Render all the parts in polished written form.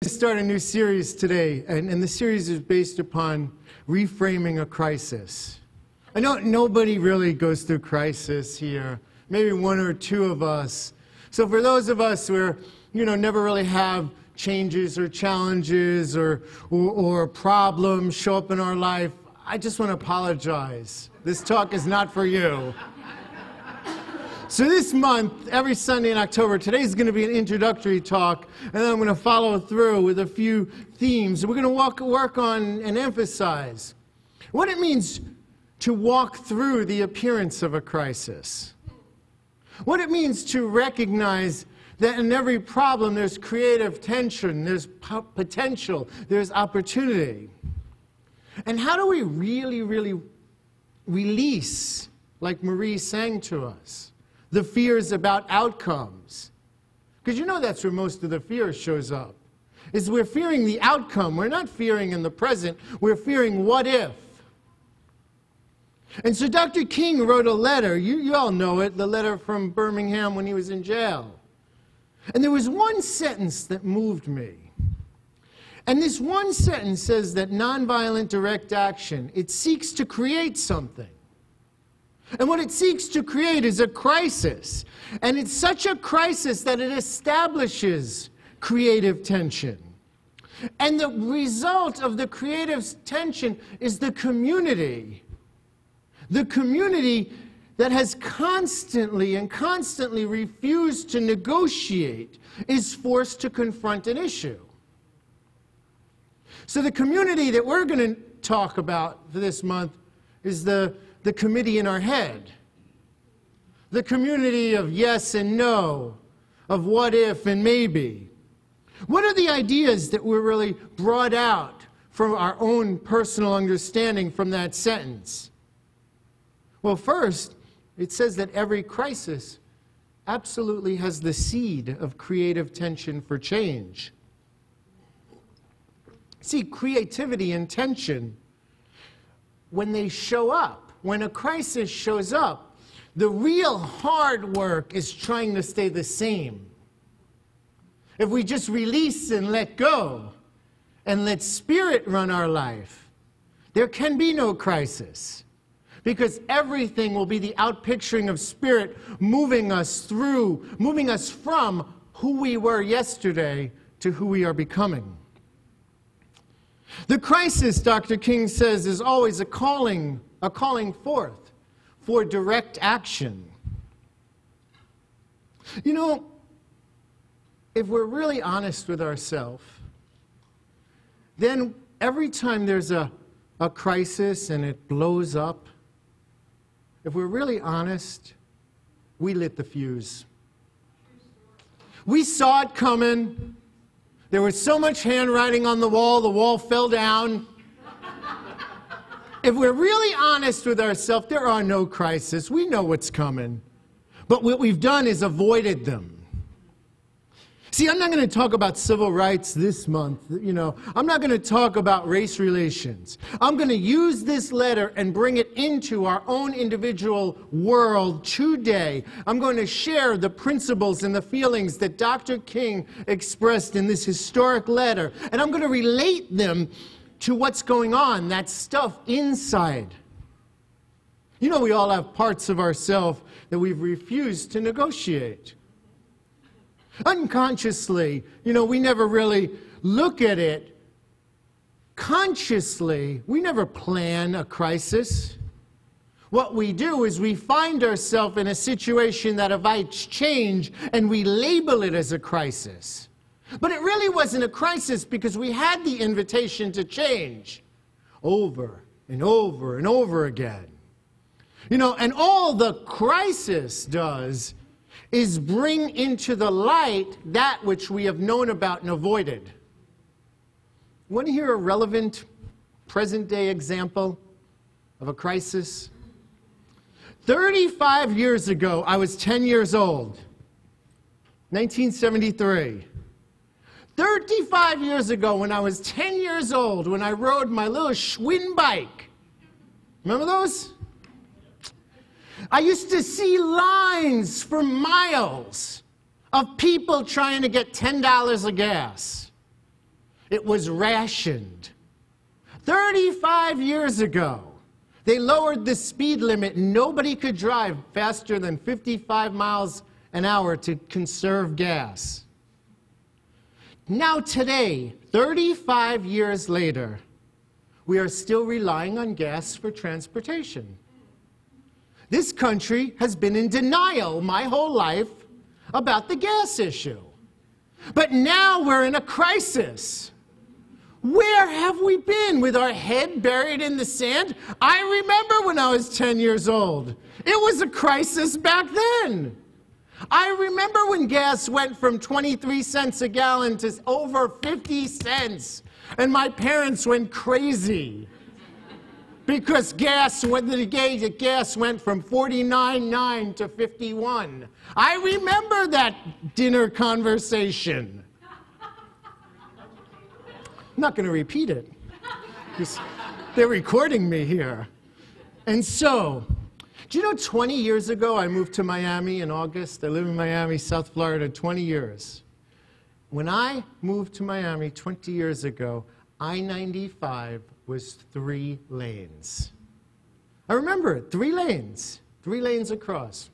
Start a new series today, and the series is based upon reframing a crisis. I know nobody really goes through crisis here, maybe one or two of us. So for those of us who are, never really have changes or challenges or problems show up in our life, I just want to apologize. This talk is not for you. So this month, every Sunday in October, today's going to be an introductory talk, and then I'm going to follow through with a few themes. We're going to work on and emphasize what it means to walk through the appearance of a crisis. What it means to recognize that in every problem there's creative tension, there's potential, there's opportunity. And how do we really release, like Marie sang to us, the fears about outcomes? Because that's where most of the fear shows up. Is we're fearing the outcome. We're not fearing in the present. We're fearing what if. And so Dr. King wrote a letter. You all know it, the letter from Birmingham when he was in jail. And there was one sentence that moved me. And this one sentence says that nonviolent direct action, it seeks to create something. And what it seeks to create is a crisis. And it's such a crisis that it establishes creative tension. And the result of the creative tension is the community. The community that has constantly refused to negotiate is forced to confront an issue. So the community that we're going to talk about for this month is the committee in our head. The community of yes and no, of what if and maybe. What are the ideas that were really brought out from our own personal understanding from that sentence? Well, first, it says that every crisis absolutely has the seed of creative tension for change. See, creativity and tension, when they show up, when a crisis shows up, the real hard work is trying to stay the same. If we just release and let go and let spirit run our life, there can be no crisis. Because everything will be the outpicturing of spirit moving us through, moving us from who we were yesterday to who we are becoming. The crisis, Dr. King says, is always a calling forth for direct action. If we're really honest with ourselves, then every time there's a crisis and it blows up, if we're really honest, we lit the fuse. We saw it coming. There was so much handwriting on the wall fell down. If we're really honest with ourselves, there are no crises. We know what's coming. But what we've done is avoided them. See, I'm not going to talk about civil rights this month. I'm not going to talk about race relations. I'm going to use this letter and bring it into our own individual world today. I'm going to share the principles and the feelings that Dr. King expressed in this historic letter, and I'm going to relate them to what's going on, that stuff inside. We all have parts of ourselves that we've refused to negotiate. Unconsciously, we never really look at it. Consciously, we never plan a crisis. What we do is we find ourselves in a situation that invites change, and we label it as a crisis. But it really wasn't a crisis because we had the invitation to change over and over and over again. And all the crisis does is bring into the light that which we have known about and avoided. Want to hear a relevant present-day example of a crisis? 35 years ago, I was 10 years old, 1973. 35 years ago, when I was 10 years old, when I rode my little Schwinn bike. Remember those? I used to see lines for miles of people trying to get $10 of gas. It was rationed. 35 years ago, they lowered the speed limit. Nobody could drive faster than 55 miles an hour to conserve gas. Now today, 35 years later, we are still relying on gas for transportation. This country has been in denial my whole life about the gas issue. But now we're in a crisis. Where have we been? With our head buried in the sand? I remember when I was 10 years old. It was a crisis back then. I remember when gas went from 23 cents a gallon to over 50 cents. And my parents went crazy. Because gas went from 49.9 to 51. I remember that dinner conversation. I'm not going to repeat it. They're recording me here. And so, do you know 20 years ago I moved to Miami in August? I lived in Miami, South Florida, 20 years. When I moved to Miami 20 years ago, I-95 was 3 lanes. I remember it, 3 lanes across.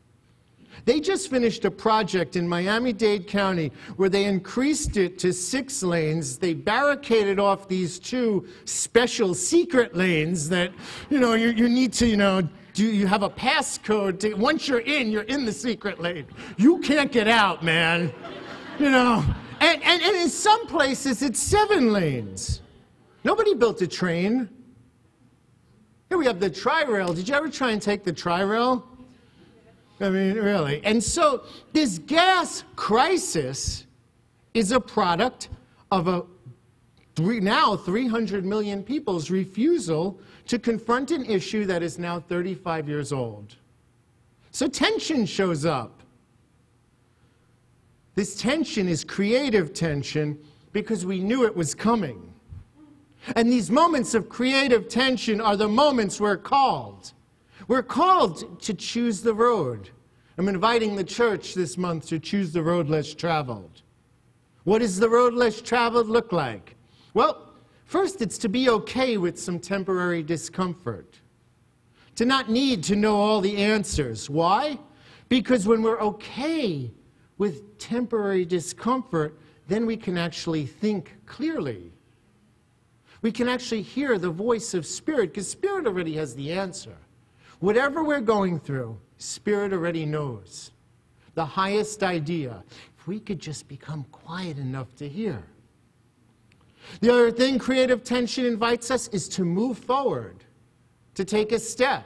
They just finished a project in Miami-Dade County where they increased it to 6 lanes. They barricaded off these 2 special secret lanes that, you need to, you have a passcode. Once you're in the secret lane. You can't get out, man. And in some places, it's 7 lanes. Nobody built a train. Here we have the Tri-Rail. Did you ever try and take the Tri-Rail? I mean, really. And so this gas crisis is a product of now 300 million people's refusal to confront an issue that is now 35 years old. So tension shows up. This tension is creative tension because we knew it was coming. And these moments of creative tension are the moments we're called. We're called to choose the road. I'm inviting the church this month to choose the road less traveled. What does the road less traveled look like? Well, first it's to be okay with some temporary discomfort. To not need to know all the answers. Why? Because when we're okay with temporary discomfort, then we can actually think clearly. We can actually hear the voice of Spirit, because Spirit already has the answer. Whatever we're going through, Spirit already knows. The highest idea, if we could just become quiet enough to hear. The other thing creative tension invites us is to move forward, to take a step,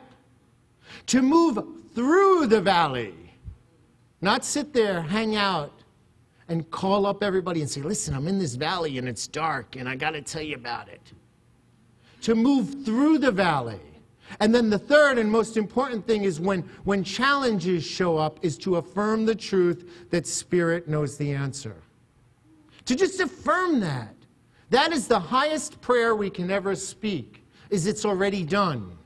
to move through the valley, not sit there, hang out, and call up everybody and say, listen, I'm in this valley and it's dark and I got to tell you about it. To move through the valley. And then the third and most important thing is when challenges show up is to affirm the truth that Spirit knows the answer. To just affirm that. That is the highest prayer we can ever speak, is it's already done.